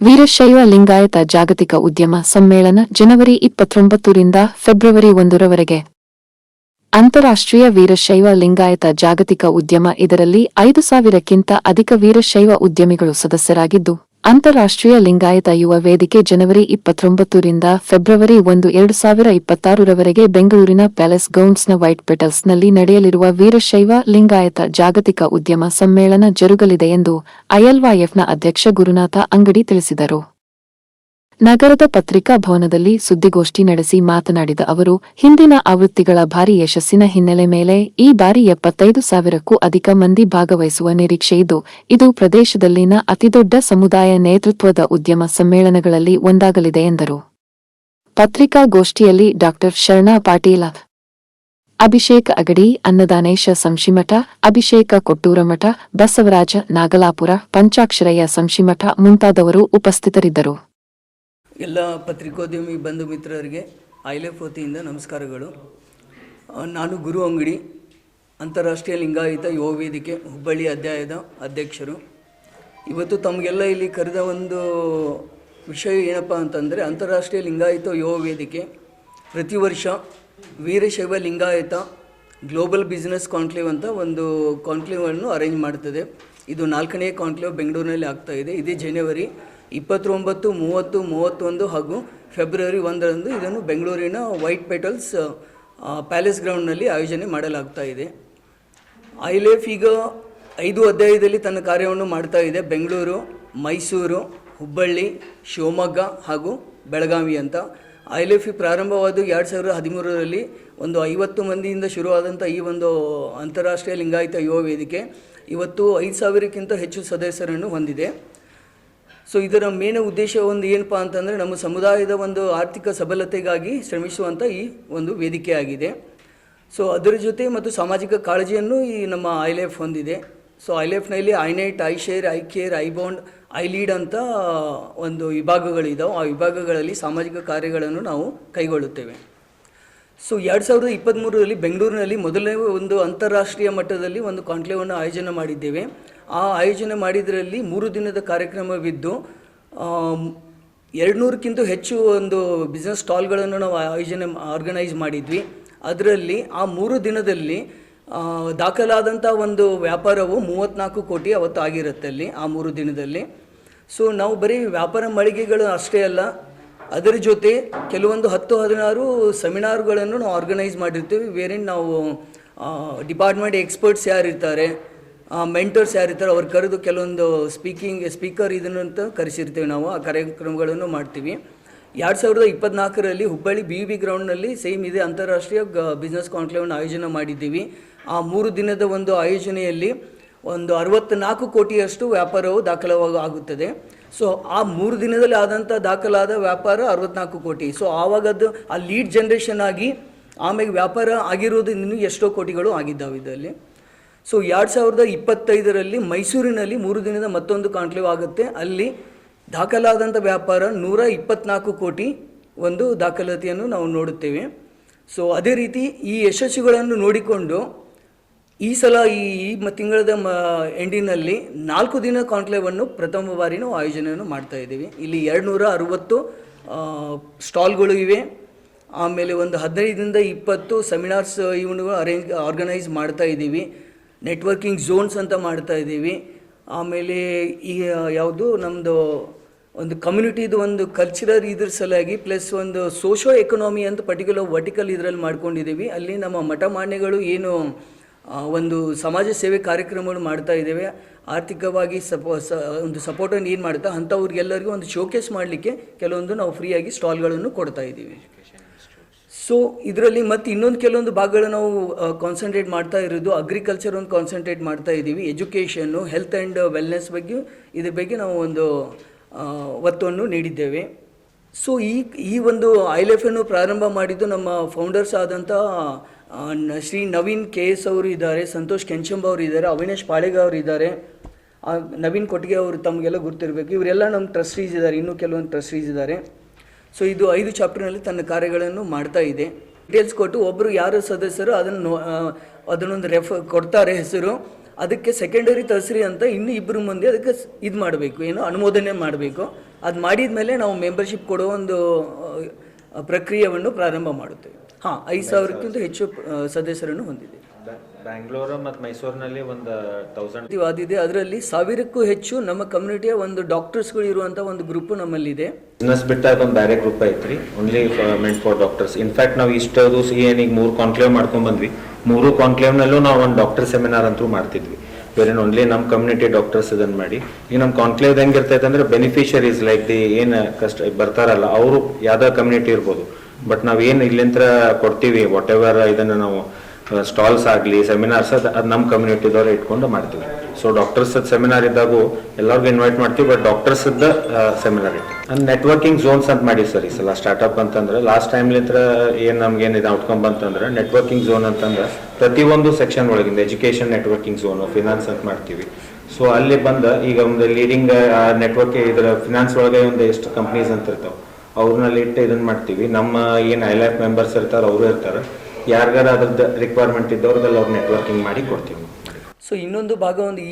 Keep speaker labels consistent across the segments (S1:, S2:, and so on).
S1: ವೀರಶೈವ ಲಿಂಗಾಯತ ಜಾಗತಿಕ ಉದ್ಯಮ ಸಮ್ಮೇಳನ ಜನವರಿ 29 ರಿಂದ ಫೆಬ್ರವರಿ 1 ರವರೆಗೆ. ಅಂತಾರಾಷ್ಟ್ರೀಯ ವೀರಶೈವ ಲಿಂಗಾಯತ ಜಾಗತಿಕ ಉದ್ಯಮ ಇದರಲ್ಲಿ 5,000ಕ್ಕಿಂತ ಅಧಿಕ ವೀರಶೈವ ಉದ್ಯಮಿಗಳು ಸದಸ್ಯರಾಗಿದ್ದು, ಅಂತಾರಾಷ್ಟ್ರೀಯ ಲಿಂಗಾಯತ ಯುವ ವೇದಿಕೆ ಜನವರಿ 29 ರಿಂದ ಫೆಬ್ರವರಿ 1, 2026 ರವರೆಗೆ ಬೆಂಗಳೂರಿನ ಪ್ಯಾಲೇಸ್ ಗ್ರೌಂಡ್ಸ್ನ ವೈಟ್ ಪೆಟಲ್ಸ್ನಲ್ಲಿ ನಡೆಯಲಿರುವ ವೀರಶೈವ ಲಿಂಗಾಯತ ಜಾಗತಿಕ ಉದ್ಯಮ ಸಮ್ಮೇಳನ ಜರುಗಲಿದೆ ಎಂದು ಐಎಲ್ವೈಎಫ್ನ ಅಧ್ಯಕ್ಷ ಗುರುನಾಥ ಅಂಗಡಿ ತಿಳಿಸಿದರು. ನಗರದ ಪತ್ರಿಕಾ ಭವನದಲ್ಲಿ ಸುದ್ದಿಗೋಷ್ಠಿ ನಡೆಸಿ ಮಾತನಾಡಿದ ಅವರು, ಹಿಂದಿನ ಆವೃತ್ತಿಗಳ ಭಾರೀ ಯಶಸ್ಸಿನ ಹಿನ್ನೆಲೆ ಮೇಲೆ ಈ ಬಾರಿ 75,000ಕ್ಕೂ ಅಧಿಕ ಮಂದಿ ಭಾಗವಹಿಸುವ ನಿರೀಕ್ಷೆಯಿದ್ದು, ಇದು ಪ್ರದೇಶದಲ್ಲಿನ ಅತಿದೊಡ್ಡ ಸಮುದಾಯ ನೇತೃತ್ವದ ಉದ್ಯಮ ಸಮ್ಮೇಳನಗಳಲ್ಲಿ ಒಂದಾಗಲಿದೆ ಎಂದರು. ಪತ್ರಿಕಾಗೋಷ್ಠಿಯಲ್ಲಿ ಡಾ. ಶರಣಾ ಪಾಟೀಲ, ಅಭಿಷೇಕ್ ಅಗಡಿ, ಅನ್ನದಾನೇಶ ಸಂಶಿಮಠ, ಅಭಿಷೇಕ ಕೊಟ್ಟೂರಮಠ, ಬಸವರಾಜ ನಾಗಲಾಪುರ, ಪಂಚಾಕ್ಷರಯ್ಯ ಸಂಶಿಮಠ ಮುಂತಾದವರು ಉಪಸ್ಥಿತರಿದ್ದರು.
S2: ಎಲ್ಲ ಪತ್ರಿಕೋದ್ಯಮಿ ಬಂಧು ಮಿತ್ರರಿಗೆ ಐಲೆಫ್ ವತಿಯಿಂದ ನಮಸ್ಕಾರಗಳು. ನಾನು ಗುರು ಅಂಗಡಿ, ಅಂತಾರಾಷ್ಟ್ರೀಯ ಲಿಂಗಾಯತ ಯುವ ವೇದಿಕೆ ಹುಬ್ಬಳ್ಳಿ ಅಧ್ಯಾಯದ ಅಧ್ಯಕ್ಷರು. ಇವತ್ತು ತಮಗೆಲ್ಲ ಇಲ್ಲಿ ಕರೆದ ಒಂದು ವಿಷಯ ಏನಪ್ಪ ಅಂತಂದರೆ, ಅಂತಾರಾಷ್ಟ್ರೀಯ ಲಿಂಗಾಯತ ಯುವ ವೇದಿಕೆ ಪ್ರತಿ ವರ್ಷ Veerashaiva Lingayat global business conclave ಅಂತ ಒಂದು ಕಾನ್ಕ್ಲೇವನ್ನು ಅರೇಂಜ್ ಮಾಡ್ತದೆ. ಇದು 4ನೇ ಕಾನ್ಕ್ಲೇವ್ ಬೆಂಗಳೂರಿನಲ್ಲಿ ಆಗ್ತಾಯಿದೆ. ಇದೇ ಜನವರಿ 29, 30, 31 ಹಾಗೂ ಫೆಬ್ರವರಿ 1ರಂದು ಇದನ್ನು ಬೆಂಗಳೂರಿನ ವೈಟ್ ಪೆಟಲ್ಸ್ ಪ್ಯಾಲೇಸ್ ಗ್ರೌಂಡ್ನಲ್ಲಿ ಆಯೋಜನೆ ಮಾಡಲಾಗ್ತಾ ಇದೆ. ಐಲೆಫ್ ಈಗ 5 ಅಧ್ಯಾಯದಲ್ಲಿ ತನ್ನ ಕಾರ್ಯವನ್ನು ಮಾಡ್ತಾ ಇದೆ. ಬೆಂಗಳೂರು, ಮೈಸೂರು, ಹುಬ್ಬಳ್ಳಿ, ಶಿವಮೊಗ್ಗ ಹಾಗೂ ಬೆಳಗಾವಿ ಅಂತ. ಐಲೆಫ್ ಪ್ರಾರಂಭವಾದ 2013ರಲ್ಲಿ ಒಂದು 50 ಮಂದಿಯಿಂದ ಶುರುವಾದಂಥ ಈ ಒಂದು ಅಂತಾರಾಷ್ಟ್ರೀಯ ಲಿಂಗಾಯತ ಯುವ ವೇದಿಕೆ ಇವತ್ತು 5,000ಕ್ಕಿಂತ ಹೆಚ್ಚು ಸದಸ್ಯರನ್ನು ಹೊಂದಿದೆ. ಸೊ ಇದರ ಮೇನ್ ಉದ್ದೇಶ ಒಂದು ಏನಪ್ಪ ಅಂತಂದರೆ, ನಮ್ಮ ಸಮುದಾಯದ ಒಂದು ಆರ್ಥಿಕ ಸಬಲತೆಗಾಗಿ ಶ್ರಮಿಸುವಂಥ ಈ ಒಂದು ವೇದಿಕೆಯಾಗಿದೆ. ಸೊ ಅದರ ಜೊತೆ ಮತ್ತು ಸಾಮಾಜಿಕ ಕಾಳಜಿಯನ್ನು ಈ ನಮ್ಮ ಐಲೆಫ್ ಹೊಂದಿದೆ. ಸೊ ಐಲೆಫ್ನಲ್ಲಿ ಐನೆಟ್, ಐಶೇರ್, ಐಕೇರ್, ಐಬಾಂಡ್, ಐಲೀಡ್ ಅಂತ ಒಂದು ವಿಭಾಗಗಳಿದ್ದಾವೆ. ಆ ವಿಭಾಗಗಳಲ್ಲಿ ಸಾಮಾಜಿಕ ಕಾರ್ಯಗಳನ್ನು ನಾವು ಕೈಗೊಳ್ಳುತ್ತೇವೆ. ಸೊ 2023ರಲ್ಲಿ ಬೆಂಗಳೂರಿನಲ್ಲಿ ಮೊದಲನೇ ಒಂದು ಅಂತಾರಾಷ್ಟ್ರೀಯ ಮಟ್ಟದಲ್ಲಿ ಒಂದು ಕಾನ್ಕ್ಲೇವನ್ನು ಆಯೋಜನೆ ಮಾಡಿದ್ದೇವೆ. ಆ ಆಯೋಜನೆ ಮಾಡಿದರಲ್ಲಿ 3 ದಿನದ ಕಾರ್ಯಕ್ರಮವಿದ್ದು 200ಕ್ಕಿಂತ ಹೆಚ್ಚು ಒಂದು ಬಿಸ್ನೆಸ್ ಸ್ಟಾಲ್ಗಳನ್ನು ನಾವು ಆರ್ಗನೈಸ್ ಮಾಡಿದ್ವಿ. ಅದರಲ್ಲಿ ಆ 3 ದಿನದಲ್ಲಿ ದಾಖಲಾದಂಥ ಒಂದು ವ್ಯಾಪಾರವು 34 ಕೋಟಿ ಅವತ್ತು ಆಗಿರುತ್ತೆ ಅಲ್ಲಿ ಆ 3 ದಿನದಲ್ಲಿ. ಸೊ ನಾವು ಬರೀ ವ್ಯಾಪಾರ ಮಳಿಗೆಗಳು ಅಷ್ಟೇ ಅಲ್ಲ, ಅದರ ಜೊತೆ ಕೆಲವೊಂದು 10-16 ಸೆಮಿನಾರ್ಗಳನ್ನು ನಾವು ಆರ್ಗನೈಸ್ ಮಾಡಿರ್ತೀವಿ. ವೇರೇನು ನಾವು ಡಿಪಾರ್ಟ್ಮೆಂಟ್ ಎಕ್ಸ್ಪರ್ಟ್ಸ್ ಯಾರಿರ್ತಾರೆ, ಮೆಂಟರ್ಸ್ ಯಾರಿರ್ತಾರೆ ಅವ್ರು ಕರೆದು ಕೆಲವೊಂದು ಸ್ಪೀಕರ್ ಇದನ್ನಂತ ಕರೆಸಿರ್ತೀವಿ. ನಾವು ಆ ಕಾರ್ಯಕ್ರಮಗಳನ್ನು ಮಾಡ್ತೀವಿ. 2024ರಲ್ಲಿ ಹುಬ್ಬಳ್ಳಿ BUB ಗ್ರೌಂಡ್ನಲ್ಲಿ ಸೇಮ್ ಇದೆ ಅಂತಾರಾಷ್ಟ್ರೀಯ ಬಿಸ್ನೆಸ್ ಕಾನ್ಕ್ಲೇವನ್ನು ಆಯೋಜನೆ ಮಾಡಿದ್ದೀವಿ. ಆ 3 ದಿನದ ಒಂದು ಆಯೋಜನೆಯಲ್ಲಿ ಒಂದು 64 ಕೋಟಿಯಷ್ಟು ವ್ಯಾಪಾರವು ದಾಖಲಾಗುತ್ತದೆ. ಸೊ ಆ 3 ದಿನದಲ್ಲಿ ಆದಂಥ ದಾಖಲಾದ ವ್ಯಾಪಾರ 64 ಕೋಟಿ. ಸೊ ಆವಾಗದ್ದು ಆ ಲೀಡ್ ಜನ್ರೇಷನ್ ಆಗಿ ಆಮೇಲೆ ವ್ಯಾಪಾರ ಆಗಿರೋದು ಇನ್ನೂ ಎಷ್ಟೋ ಕೋಟಿಗಳು ಆಗಿದ್ದಾವೆ ಇದರಲ್ಲಿ. ಸೊ 2025ರಲ್ಲಿ ಮೈಸೂರಿನಲ್ಲಿ 3 ದಿನದ ಮತ್ತೊಂದು ಕಾನ್ಕ್ಲೇವ್ ಆಗುತ್ತೆ. ಅಲ್ಲಿ ದಾಖಲಾದಂಥ ವ್ಯಾಪಾರ 124 ಕೋಟಿ ಒಂದು ದಾಖಲಾತಿಯನ್ನು ನಾವು ನೋಡುತ್ತೇವೆ. ಸೊ ಅದೇ ರೀತಿ ಈ ಯಶಸ್ಸುಗಳನ್ನು ನೋಡಿಕೊಂಡು ಈ ಸಲ ಈ ತಿಂಗಳದ ಎಂಡಿನಲ್ಲಿ 4 ದಿನ ಕಾನ್ಕ್ಲೇವನ್ನು ಪ್ರಥಮ ಬಾರಿ ನಾವು ಆಯೋಜನೆಯನ್ನು ಮಾಡ್ತಾಯಿದ್ದೀವಿ. ಇಲ್ಲಿ 260 ಸ್ಟಾಲ್ಗಳು ಇವೆ. ಆಮೇಲೆ ಒಂದು 15ರಿಂದ 20 ಸೆಮಿನಾರ್ಸ್ ಇವುಗಳು ಆರ್ಗನೈಸ್ ಮಾಡ್ತಾ ಇದ್ದೀವಿ. ನೆಟ್ವರ್ಕಿಂಗ್ ಝೋನ್ಸ್ ಅಂತ ಮಾಡ್ತಾ ಇದ್ದೀವಿ. ಆಮೇಲೆ ಈ ಯಾವುದು ನಮ್ಮದು ಒಂದು ಕಮ್ಯುನಿಟಿದು ಒಂದು ಕಲ್ಚರಲ್ ಇದ್ರ ಸಲುವಾಗಿ ಪ್ಲಸ್ ಒಂದು ಸೋಷೋ ಎಕನಾಮಿ ಅಂತ ಪರ್ಟಿಕ್ಯುಲರ್ ವರ್ಟಿಕಲ್ ಇದರಲ್ಲಿ ಮಾಡ್ಕೊಂಡಿದ್ದೀವಿ. ಅಲ್ಲಿ ನಮ್ಮ ಮಠ ಮಾನ್ಯಗಳು ಏನು ಒಂದು ಸಮಾಜ ಸೇವೆ ಕಾರ್ಯಕ್ರಮಗಳು ಮಾಡ್ತಾ ಇದ್ದೇವೆ, ಆರ್ಥಿಕವಾಗಿ ಒಂದು ಸಪೋರ್ಟನ್ನು ಏನು ಮಾಡ್ತಾ ಅಂಥವ್ರಿಗೆಲ್ಲರಿಗೂ ಒಂದು ಶೋಕೇಸ್ ಮಾಡಲಿಕ್ಕೆ ಕೆಲವೊಂದು ನಾವು ಫ್ರೀಯಾಗಿ ಸ್ಟಾಲ್ಗಳನ್ನು ಕೊಡ್ತಾ ಇದ್ದೀವಿ. ಸೊ ಇದರಲ್ಲಿ ಮತ್ತು ಇನ್ನೊಂದು ಕೆಲವೊಂದು ಭಾಗಗಳು ನಾವು ಕಾನ್ಸಂಟ್ರೇಟ್ ಮಾಡ್ತಾ ಇರೋದು ಅಗ್ರಿಕಲ್ಚರ್ ಒಂದು ಕಾನ್ಸಂಟ್ರೇಟ್ ಮಾಡ್ತಾ ಇದ್ದೀವಿ. ಎಜುಕೇಷನ್ನು, ಹೆಲ್ತ್ ಆ್ಯಂಡ್ ವೆಲ್ನೆಸ್ ಬಗ್ಗೆ ಇದ್ರ ಬಗ್ಗೆ ನಾವು ಒಂದು ಒತ್ತನ್ನು ನೀಡಿದ್ದೇವೆ. ಸೊ ಈ ಒಂದು ಐಲೆಫನ್ನು ಪ್ರಾರಂಭ ಮಾಡಿದ್ದು ನಮ್ಮ ಫೌಂಡರ್ಸ್ ಆದಂಥ ಶ್ರೀ ನವೀನ್ KS ಅವರು ಇದ್ದಾರೆ, ಸಂತೋಷ್ ಕೆಂಚಂಬ ಅವರು ಇದ್ದಾರೆ, ಅವಿನಾಶ್ ಪಾಳೆಗ ಅವರು ಇದ್ದಾರೆ, ನವೀನ್ ಕೊಟ್ಟಿಗೆ ಅವರು ತಮಗೆಲ್ಲ ಗುರ್ತಿರಬೇಕು. ಇವರೆಲ್ಲ ನಮ್ಮ ಟ್ರಸ್ಟೀಸ್ ಇದ್ದಾರೆ, ಇನ್ನೂ ಕೆಲವೊಂದು ಟ್ರಸ್ಟೀಸ್ ಇದ್ದಾರೆ. ಸೊ ಇದು 5 ಚಾಪ್ಟರ್ನಲ್ಲಿ ತನ್ನ ಕಾರ್ಯಗಳನ್ನು ಮಾಡ್ತಾ ಇದೆ. ಡೀಟೇಲ್ಸ್ ಕೊಟ್ಟು ಒಬ್ಬರು ಯಾರು ಸದಸ್ಯರು ಅದನ್ನೊಂದು ಕೊಡ್ತಾರೆ ಹೆಸರು, ಅದಕ್ಕೆ ಸೆಕೆಂಡರಿ ತರ್ಸರಿ ಅಂತ ಇನ್ನೂ 2 ಮಂದಿ ಅದಕ್ಕೆ ಇದು ಮಾಡಬೇಕು, ಏನು ಅನುಮೋದನೆ ಮಾಡಬೇಕು. ಅದು ಮಾಡಿದ ಮೇಲೆ ನಾವು ಮೆಂಬರ್ಶಿಪ್ ಕೊಡೋ ಒಂದು ಪ್ರಕ್ರಿಯೆಯನ್ನು ಪ್ರಾರಂಭ ಮಾಡುತ್ತೇವೆ. 5,000ಕ್ಕಿಂತ ಹೆಚ್ಚು ಸದಸ್ಯರನ್ನು ಹೊಂದಿದೆ.
S3: ಬ್ಯಾಂಗ್ಳೂರು ಮತ್ತು ಮೈಸೂರಿನಲ್ಲಿ ಒಂದು 1000
S2: ಆದಿದೆ. ಅದರಲ್ಲಿ 1000ಕ್ಕೂ ಹೆಚ್ಚು ನಮ್ಮ ಕಮ್ಯುನಿಟಿಯ ಒಂದು ಡಾಕ್ಟರ್ಸ್ಗಳು ಇರುವಂಥ ಒಂದು ಗ್ರೂಪ್ ನಮ್ಮಲ್ಲಿದೆ.
S3: ಬಿಸ್ನೆಸ್ ಬಿಟ್ಟಾಗ ಒಂದು ಬೇರೆ ಗ್ರೂಪ್ ಐತ್ರಿ, only meant for doctors. In fact ನಾವು ಇಷ್ಟದು ಏನೀಗ 3 ಕಾನ್ಕ್ಲೇವ್ ಮಾಡ್ಕೊಂಡ್ ಬಂದ್ವಿ. 3 ಕಾನ್ಕ್ಲೇವ್ನಲ್ಲೂ ನಾವು ಒಂದು ಡಾಕ್ಟರ್ ಸೆಮಿನಾರ್ ಅಂತೂ ಮಾಡ್ತಿದ್ವಿ, ಬೇರೆ ಓನ್ಲಿ ನಮ್ಮ ಕಮ್ಯುನಿಟಿ ಡಾಕ್ಟರ್ಸ್ ಇದನ್ನು ಮಾಡಿ. ಈಗ ನಮ್ಮ ಕಾನ್ಕ್ಲೇವ್ ಹೆಂಗಿರ್ತೈತೆ ಅಂದ್ರೆ ಬೆನಿಫಿಷರೀಸ್ ಲೈಕ್ ದಿ ಏನು ಬರ್ತಾರಲ್ಲ ಅವರು ಯಾವ್ದೋ ಕಮ್ಯುನಿಟಿ ಇರ್ಬೋದು, ಬಟ್ ನಾವೇನು ಇಲ್ಲಿಂದ ಕೊಡ್ತೀವಿ ವಾಟ್ ಎವರ್ ಇದನ್ನು ನಾವು ಸ್ಟಾಲ್ಸ್ ಆಗಲಿ ಸೆಮಿನಾರ್ಸ್ ಅದು ನಮ್ಮ ಕಮ್ಯುನಿಟಿದವ್ರು ಇಟ್ಕೊಂಡು ಮಾಡ್ತೀವಿ. ಸೊ ಡಾಕ್ಟರ್ಸ್ ಸೆಮಿನಾರ್ ಇದ್ದಾಗೂ ಎಲ್ಲರಿಗೂ ಇನ್ವೈಟ್ ಮಾಡ್ತೀವಿ, ಬಟ್ ಡಾಕ್ಟರ್ಸ್ದ ಸೆಮಿನಾರ್ ಇಟ್ಟು ನೆಟ್ವರ್ಕಿಂಗ್ ಝೋನ್ಸ್ ಅಂತ ಮಾಡಿ ಸರ್ ಈ ಸಲ ಸ್ಟಾರ್ಟ್ಅಪ್ ಅಂತಂದ್ರೆ. ಲಾಸ್ಟ್ ಟೈಮ್ಲಿಂತ್ರ ಏನು ನಮ್ಗೇನು ಇದು ಔಟ್ಕಮ್ ಬಂತಂದ್ರೆ ನೆಟ್ವರ್ಕಿಂಗ್ ಝೋನ್ ಅಂತಂದ್ರೆ ಪ್ರತಿಯೊಂದು ಸೆಕ್ಷನ್ ಒಳಗಿಂದ ಎಜುಕೇಷನ್ ನೆಟ್ವರ್ಕಿಂಗ್ ಝೋನು, ಫಿನಾನ್ಸ್ ಅಂತ ಮಾಡ್ತೀವಿ. ಸೊ ಅಲ್ಲಿ ಬಂದ ಈಗ ಒಂದು ಲೀಡಿಂಗ್ ನೆಟ್ವರ್ಕ್ ಇದರ ಫಿನಾನ್ಸ್ ಒಳಗೆ ಒಂದು ಎಷ್ಟು ಕಂಪ್ನೀಸ್ ಅಂತ ಇರ್ತಾವೆ ಅವ್ರನ್ನಲ್ಲಿ ಇಟ್ಟು ಇದನ್ನು ಮಾಡ್ತೀವಿ. ನಮ್ಮ ಏನು ILAP ಮೆಂಬರ್ಸ್ ಇರ್ತಾರೆ ಅವರು ಇರ್ತಾರೆ, ಯಾರಿಗಾರ ಅದ್ರದ್ದು ರಿಕ್ವೈರ್ಮೆಂಟ್ ಇದ್ದವ್ರದ್ದೆಲ್ಲ ಅವ್ರು ನೆಟ್ವರ್ಕಿಂಗ್ ಮಾಡಿ ಕೊಡ್ತೀವಿ.
S2: ಸೊ ಇನ್ನೊಂದು ಭಾಗ ಒಂದು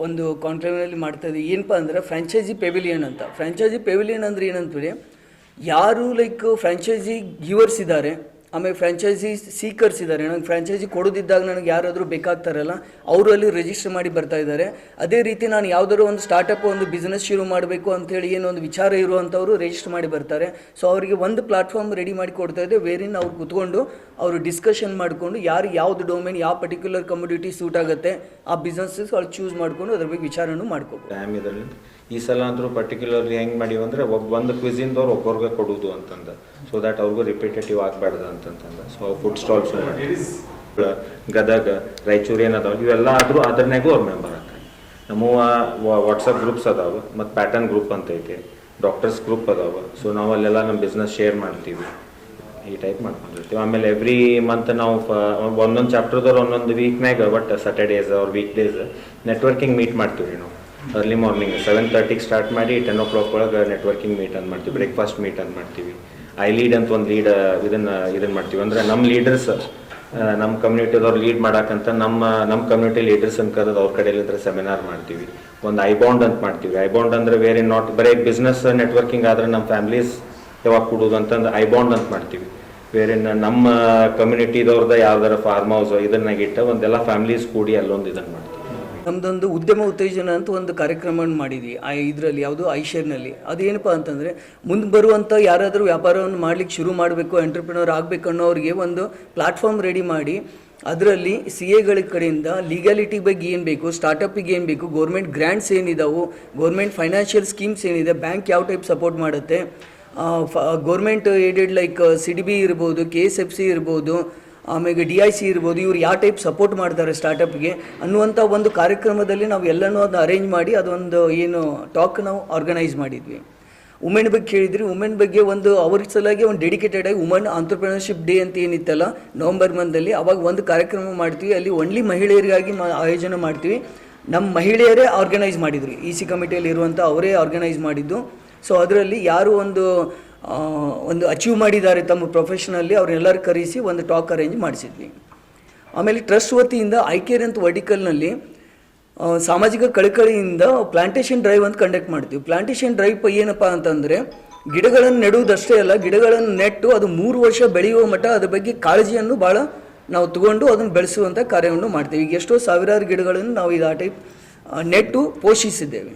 S2: ಒಂದು ಕಾನ್ಕ್ಲೇವ್ನಲ್ಲಿ ಮಾಡ್ತಾ ಇದ್ದೀವಿ ಏನಪ್ಪ ಅಂದರೆ ಫ್ರಾಂಚೈಸಿ ಪೆವಿಲಿಯನ್ ಅಂತ. ಫ್ರಾಂಚೈಸಿ ಪೆವಿಲಿಯನ್ ಅಂದರೆ ಏನಂತಂದರೆ ಯಾರು ಲೈಕ್ ಫ್ರಾಂಚೈಸಿ ಗಿವರ್ಸ್ ಇದ್ದಾರೆ, ಆಮೇಲೆ ಫ್ರಾಂಚೈಸಿ ಸೀಕರ್ಸ್ ಇದ್ದಾರೆ. ನನಗೆ ಫ್ರಾಂಚೈಸಿ ಕೊಡೋದಿದ್ದಾಗ ನನಗೆ ಯಾರಾದರೂ ಬೇಕಾಗ್ತಾರಲ್ಲ ಅವರು ಅಲ್ಲಿ ರಿಜಿಸ್ಟರ್ ಮಾಡಿ ಬರ್ತಾ ಇದ್ದಾರೆ. ಅದೇ ರೀತಿ ನಾನು ಯಾವುದಾದ್ರು ಒಂದು ಸ್ಟಾರ್ಟಪ್ ಒಂದು ಬಿಸ್ನೆಸ್ ಶುರು ಮಾಡಬೇಕು ಅಂತೇಳಿ ಏನೊಂದು ವಿಚಾರ ಇರುವಂಥವ್ರು ರಿಜಿಸ್ಟರ್ ಮಾಡಿ ಬರ್ತಾರೆ. ಸೊ ಅವರಿಗೆ ಒಂದು ಪ್ಲಾಟ್ಫಾರ್ಮ್ ರೆಡಿ ಮಾಡಿ ಕೊಡ್ತಾ ಇದೆ, ವೇರಿನ ಅವ್ರು ಕೂತ್ಕೊಂಡು ಅವರು ಡಿಸ್ಕಷನ್ ಮಾಡಿಕೊಂಡು ಯಾರು ಯಾವ್ದು ಡೊಮೇನ್ ಯಾವ ಪರ್ಟಿಕ್ಯುಲರ್ ಕಮ್ಯುನಿಟಿ ಸೂಟ್ ಆಗುತ್ತೆ ಆ ಬಿಸ್ನೆಸ್ಸಸ್ ಅವ್ರು ಚೂಸ್ ಮಾಡಿಕೊಂಡು ಅದ್ರ ಬಗ್ಗೆ ವಿಚಾರನೂ ಮಾಡ್ಕೋಬೋದು.
S3: ಇದರಲ್ಲಿ ಈ ಸಲ ಅಂದರೂ ಪರ್ಟಿಕ್ಯುಲರ್ಲಿ ಹೆಂಗೆ ಮಾಡಿವು ಅಂದರೆ ಒಂದು ಕ್ವಿಸಿನ್ದವ್ರು ಒಬ್ಬರಿಗೆ ಕೊಡೋದು ಅಂತಂದು, ಸೊ ದ್ಯಾಟ್ ಅವ್ರಿಗೂ ರಿಪಿಟೇಟಿವ್ ಆಗಬಾರ್ದು ಅಂತಂತಂದು. So food stalls Gadag Raichur ಏನದಾವ ಇವೆಲ್ಲ ಆದರೂ ಅದರ್ನಾಗೂ ಅವ್ರ ಮೆಂಬರ್ ಆಗ್ತಾರೆ. ನಮ್ಮ ವಾಟ್ಸಪ್ ಗ್ರೂಪ್ಸ್ ಅದಾವೆ ಮತ್ತು ಪ್ಯಾಟರ್ನ್ ಗ್ರೂಪ್ ಅಂತ ಐತೆ, ಡಾಕ್ಟರ್ಸ್ ಗ್ರೂಪ್ ಅದಾವೆ. ಸೊ ನಾವು ಅಲ್ಲೆಲ್ಲ ನಮ್ಮ ಬಿಸ್ನೆಸ್ ಶೇರ್ ಮಾಡ್ತೀವಿ, ಈ ಟೈಪ್ ಮಾಡ್ಕೊಂಡಿರ್ತೀವಿ. ಆಮೇಲೆ ಎವ್ರಿ ಮಂತ್ ನಾವು ಒಂದೊಂದು ಚಾಪ್ಟರ್ದವ್ರು ಒಂದೊಂದು ವೀಕ್ನಾಗ ಬಟ್ ಸ್ಯಾಟರ್ಡೇಸ್ ಅವ್ರ ವೀಕ್ ಡೇಸ್ ನೆಟ್ವರ್ಕಿಂಗ್ ಮೀಟ್ ಮಾಡ್ತೀವಿ ನಾವು. ಅರ್ಲಿ ಮಾರ್ನಿಂಗ್ 7:30ಗೆ ಸ್ಟಾರ್ಟ್ ಮಾಡಿ 10 o'clock ಒಳಗೆ ನೆಟ್ವರ್ಕಿಂಗ್ ಮೀಟ್ ಅಂತ ಮಾಡ್ತೀವಿ, ಬ್ರೇಕ್ಫಾಸ್ಟ್ ಮೀಟ್ ಅಂತ ಮಾಡ್ತೀವಿ. ಲೀಡ್ ಅಂತ ಒಂದು ಇದನ್ನು ಮಾಡ್ತೀವಿ. ಅಂದರೆ ನಮ್ಮ ಲೀಡರ್ಸ್ ನಮ್ಮ ಕಮ್ಯುನಿಟಿದವ್ರು ಲೀಡ್ ಮಾಡೋಕ್ಕಂತ ನಮ್ಮ ಕಮ್ಯುನಿಟಿ ಲೀಡರ್ಸ್ ಅಂತ ಕರೆದು ಅವ್ರ ಕಡೆಯಲ್ಲಿಂದ ಸೆಮಿನಾರ್ ಮಾಡ್ತೀವಿ. ಒಂದು ಐಬಾಂಡ್ ಅಂತ ಮಾಡ್ತೀವಿ. ಐಬಾಂಡ್ ಅಂದರೆ ವೇರಿ ನಾಟ್ ಬರೀ ಬಿಸ್ನೆಸ್ ನೆಟ್ವರ್ಕಿಂಗ್ ಆದರೆ ನಮ್ಮ ಫ್ಯಾಮ್ಲೀಸ್ ಯಾವಾಗ ಕೊಡೋದು ಅಂತಂದು ಐಬಾಂಡ್ ಅಂತ ಮಾಡ್ತೀವಿ. ಬೇರೆ ನಮ್ಮ ಕಮ್ಯುನಿಟಿದವ್ರದ್ದು ಯಾವ್ದಾರ ಫಾರ್ಮ್ ಹೌಸ್ ಇದನ್ನಾಗಿಟ್ಟು ಒಂದೆಲ್ಲ ಫ್ಯಾಮ್ಲೀಸ್ ಕೂಡಿ ಅಲ್ಲೊಂದು ಇದನ್ನು ಮಾಡ್ತೀವಿ.
S2: ನಮ್ಮದೊಂದು ಉದ್ಯಮ ಉತ್ತೇಜನ ಅಂತ ಒಂದು ಕಾರ್ಯಕ್ರಮವನ್ನು ಮಾಡಿದ್ವಿ ಇದರಲ್ಲಿ ಯಾವುದು ಐಶೇರ್ನಲ್ಲಿ. ಅದೇನಪ್ಪ ಅಂತಂದರೆ ಮುಂದೆ ಬರುವಂಥ ಯಾರಾದರೂ ವ್ಯಾಪಾರವನ್ನು ಮಾಡಲಿಕ್ಕೆ ಶುರು ಮಾಡಬೇಕು, ಎಂಟರ್ಪ್ರಿನರ್ ಆಗಬೇಕು ಅನ್ನೋರಿಗೆ ಒಂದು ಪ್ಲಾಟ್ಫಾರ್ಮ್ ರೆಡಿ ಮಾಡಿ ಅದರಲ್ಲಿ CAಗಳ ಕಡೆಯಿಂದ ಲೀಗಾಲಿಟಿ ಬಗ್ಗೆ ಏನು ಬೇಕು, ಸ್ಟಾರ್ಟಪ್ಪಿಗೆ ಏನು ಬೇಕು, ಗೌರ್ಮೆಂಟ್ ಗ್ರ್ಯಾಂಟ್ಸ್ ಏನಿದಾವೆ, ಗೌರ್ಮೆಂಟ್ ಫೈನಾನ್ಷಿಯಲ್ ಸ್ಕೀಮ್ಸ್ ಏನಿದೆ, ಬ್ಯಾಂಕ್ ಯಾವ ಟೈಪ್ ಸಪೋರ್ಟ್ ಮಾಡುತ್ತೆ, ಗೌರ್ಮೆಂಟ್ ಏಡೆಡ್ ಲೈಕ್ CDB ಇರ್ಬೋದು, KSFC ಇರ್ಬೋದು, ಆಮೇಲೆ DIC ಇರ್ಬೋದು, ಇವ್ರು ಯಾವ ಟೈಪ್ ಸಪೋರ್ಟ್ ಮಾಡ್ತಾರೆ ಸ್ಟಾರ್ಟಪ್ಗೆ ಅನ್ನುವಂಥ ಒಂದು ಕಾರ್ಯಕ್ರಮದಲ್ಲಿ ನಾವು ಎಲ್ಲನೂ ಅದನ್ನ ಅರೇಂಜ್ ಮಾಡಿ ಅದೊಂದು ಏನು ಟಾಕ್ ನಾವು ಆರ್ಗನೈಸ್ ಮಾಡಿದ್ವಿ. ವುಮೆನ್ ಬಗ್ಗೆ ಹೇಳಿದ್ರಿ, ವುಮೆನ್ ಬಗ್ಗೆ ಒಂದು ಅವ್ರ ಸಲುವಾಗಿ ಒಂದು ಡೆಡಿಕೇಟೆಡ್ ಆಗಿ ವುಮನ್ ಆಂಟ್ರಪ್ರಿನರ್ಶಿಪ್ ಡೇ ಅಂತ ಏನಿತ್ತಲ್ಲ ನವಂಬರ್ ಮಂತಲ್ಲಿ, ಅವಾಗ ಒಂದು ಕಾರ್ಯಕ್ರಮ ಮಾಡ್ತೀವಿ. ಅಲ್ಲಿ ಓನ್ಲಿ ಮಹಿಳೆಯರಿಗಾಗಿ ಆಯೋಜನೆ ಮಾಡ್ತೀವಿ. ನಮ್ಮ ಮಹಿಳೆಯರೇ ಆರ್ಗನೈಸ್ ಮಾಡಿದ್ರು, EC ಕಮಿಟಿಯಲ್ಲಿ ಇರುವಂಥ ಅವರೇ ಆರ್ಗನೈಸ್ ಮಾಡಿದ್ದು. ಸೊ ಅದರಲ್ಲಿ ಯಾರು ಒಂದು ಅಚೀವ್ ಮಾಡಿದ್ದಾರೆ ತಮ್ಮ ಪ್ರೊಫೆಷನಲ್ಲಿ ಅವ್ರನ್ನೆಲ್ಲರೂ ಕರೆಸಿ ಒಂದು ಟಾಕ್ ಅರೇಂಜ್ ಮಾಡಿಸಿದ್ವಿ. ಆಮೇಲೆ ಟ್ರಸ್ಟ್ ವತಿಯಿಂದ ಐಕೇರ್ ಅಂತ ವರ್ಟಿಕಲ್ನಲ್ಲಿ ಸಾಮಾಜಿಕ ಕಳಕಳಿಯಿಂದ ಪ್ಲಾಂಟೇಶನ್ ಡ್ರೈವ್ ಅಂತ ಕಂಡಕ್ಟ್ ಮಾಡ್ತೀವಿ. ಪ್ಲಾಂಟೇಶನ್ ಡ್ರೈವ್ ಏನಪ್ಪ ಅಂತಂದರೆ ಗಿಡಗಳನ್ನು ನೆಡುವುದಷ್ಟೇ ಅಲ್ಲ, ಗಿಡಗಳನ್ನು ನೆಟ್ಟು ಅದು 3 ವರ್ಷ ಬೆಳೆಯುವ ಮಟ್ಟ ಅದ್ರ ಬಗ್ಗೆ ಕಾಳಜಿಯನ್ನು ಭಾಳ ನಾವು ತಗೊಂಡು ಅದನ್ನು ಬೆಳೆಸುವಂಥ ಕಾರ್ಯವನ್ನು ಮಾಡ್ತೀವಿ. ಈಗ ಎಷ್ಟೋ ಸಾವಿರಾರು ಗಿಡಗಳನ್ನು ನಾವು ಇದು ಆ ಟೈಪ್ ನೆಟ್ಟು ಪೋಷಿಸಿದ್ದೇವೆ.